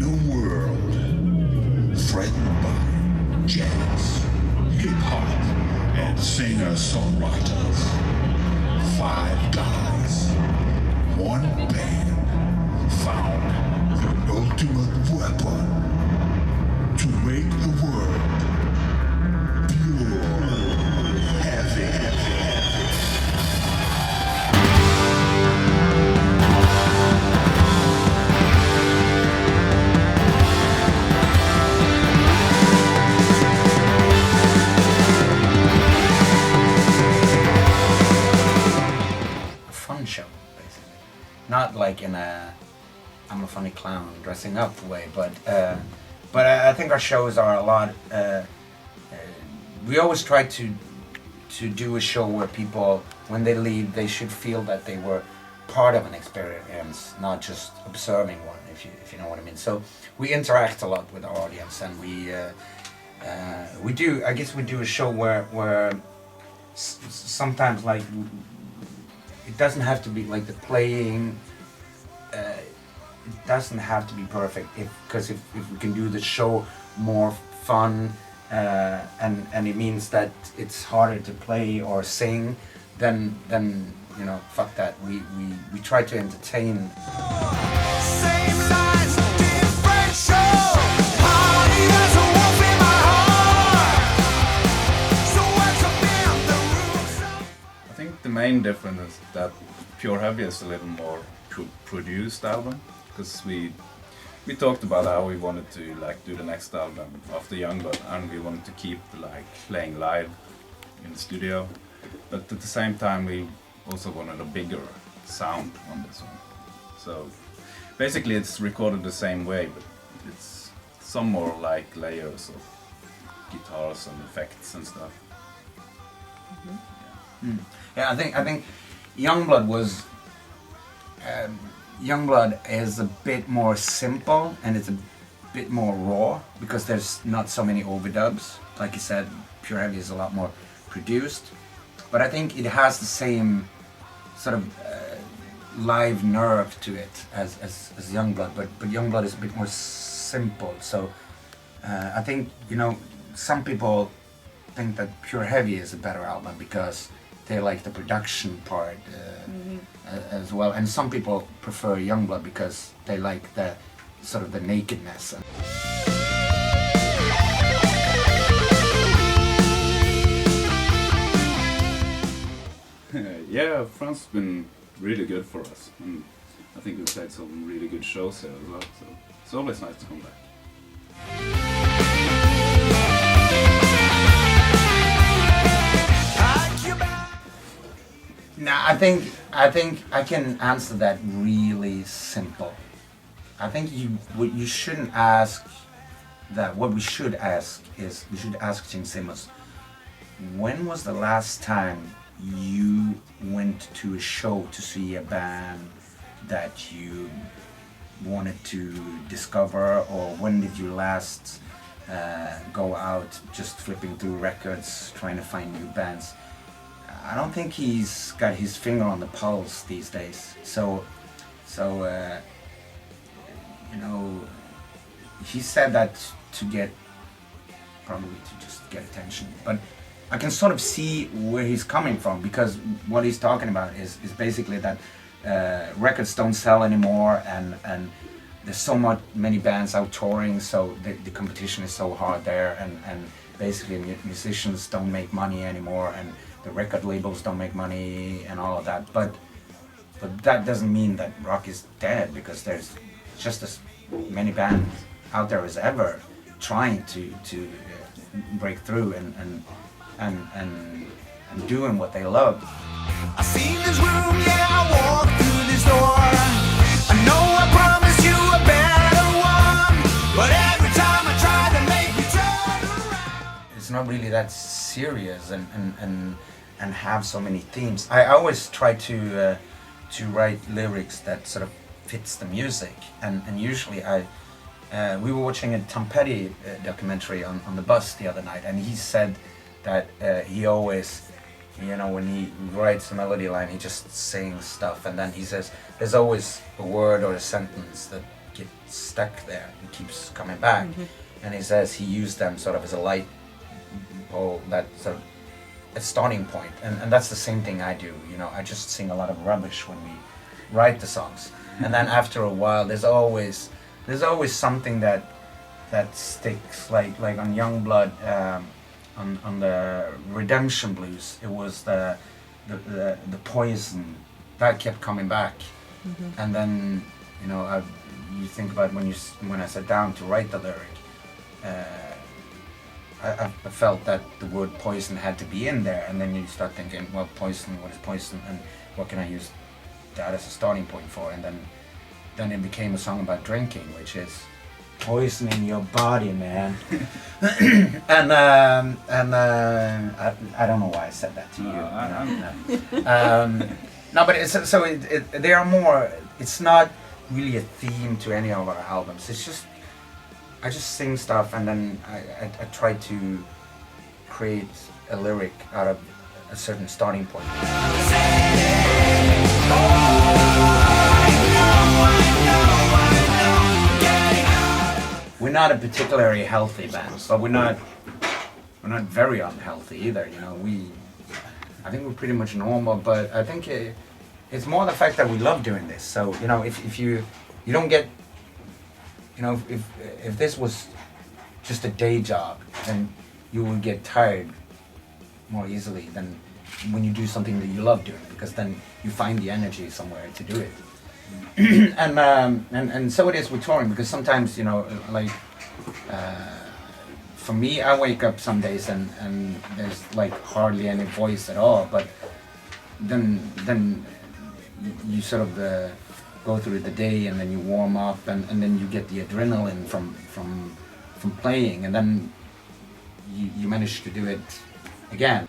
In a world threatened by jazz, hip-hop, and singer-songwriters, 5 guys, 1 band found the ultimate weapon to make the world pure, heavy. Show, basically, not like in a I'm a funny clown dressing up way, but I think our shows are a lot. We always try to do a show where people, when they leave, they should feel that they were part of an experience, not just observing one. If you know what I mean. So we interact a lot with our audience, and we do. I guess we do a show where sometimes like. It doesn't have to be like the playing. It doesn't have to be perfect. Because if we can do the show more fun, and it means that it's harder to play or sing, then you know, fuck that. We try to entertain. Same lines, different show. Party as a wolf in my heart. So what's up in the room? I think the main difference is that Pure Heavy is a little more produced album, because we talked about how we wanted to like do the next album after Youngblood, and we wanted to keep like playing live in the studio, but at the same time we also wanted a bigger sound on this one. So basically it's recorded the same way, but it's some more like layers of guitars and effects and stuff. Mm-hmm. Yeah, I think Youngblood was Youngblood is a bit more simple, and it's a bit more raw because there's not so many overdubs. Like you said, Pure Heavy is a lot more produced, but I think it has the same sort of live nerve to it as Youngblood, but Youngblood is a bit more simple. So I think, you know, some people think that Pure Heavy is a better album because they like the production part as well, and some people prefer Youngblood because they like the sort of the nakedness. Yeah, France's been really good for us, and I think we've played some really good shows here as well, so it's always nice to come back. Nah, I think I can answer that really simple. I think what you shouldn't ask that. What we should ask is we should ask Gene Simmons, when was the last time you went to a show to see a band that you wanted to discover, or when did you last go out just flipping through records trying to find new bands? I don't think he's got his finger on the pulse these days. So you know, he said that probably to just get attention. But I can sort of see where he's coming from, because what he's talking about is basically that records don't sell anymore, and there's so many bands out touring, so the competition is so hard there, and basically musicians don't make money anymore, and the record labels don't make money and all of that. But that doesn't mean that rock is dead, because there's just as many bands out there as ever trying to break through and doing what they love. I seen this room, yeah, I walked through this door. I know I promised you a better one, but every time I try to make you turn around. It's not really that serious and have so many themes. I always try to write lyrics that sort of fits the music, and usually we were watching a Tom Petty documentary on the bus the other night, and he said that he always, you know, when he writes a melody line, he just sings stuff, and then he says there's always a word or a sentence that get stuck there. It keeps coming back. And he says he used them sort of as a light pole, that sort of a starting point. And that's the same thing I do. You know, I just sing a lot of rubbish when we write the songs. And then after a while, there's always something that sticks. Like on Youngblood, on the Redemption Blues, it was the poison that kept coming back. And then, you know, you think about when I sat down to write the lyric, I felt that the word poison had to be in there, and then you start thinking, well, poison, what is poison, and what can I use that as a starting point for? And then it became a song about drinking, which is poisoning your body, man. and I don't know why I said that to you. No, but they are more. It's not really a theme to any of our albums. It's just I just sing stuff, and then I try to create a lyric out of a certain starting point. We're not a particularly healthy band, but we're not very unhealthy either. You know, I think we're pretty much normal, but I think it's more the fact that we love doing this. So, you know, if you don't get, you know, if this was just a day job, then you will get tired more easily than when you do something that you love doing, because then you find the energy somewhere to do it. And so it is with touring, because sometimes, you know, like for me, I wake up some days and there's like hardly any voice at all, but then you sort of go through the day, and then you warm up, and then you get the adrenaline from playing, and then you manage to do it again.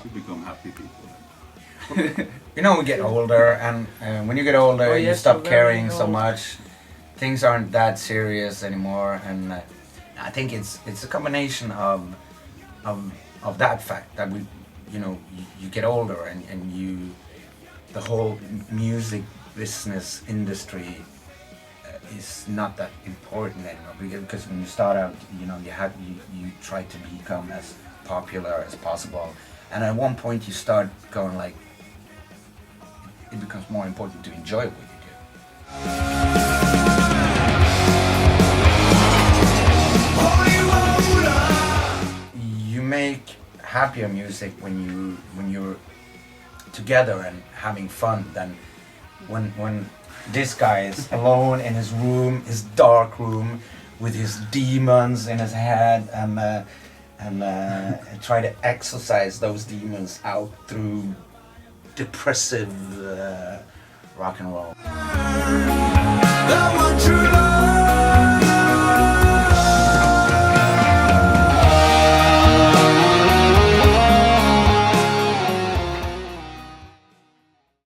We become happy people. You know, we get older, and when you get older, you stop caring so much. Things aren't that serious anymore, and I think it's a combination of that fact that you get older, and the whole music business industry is not that important anymore, because when you start out, you know, you try to become as popular as possible, and at one point you start going like, it becomes more important to enjoy what you do. You make happier music when you're together and having fun than when this guy is alone in his room, his dark room, with his demons in his head, and try to exorcise those demons out through depressive rock and roll. The one true love.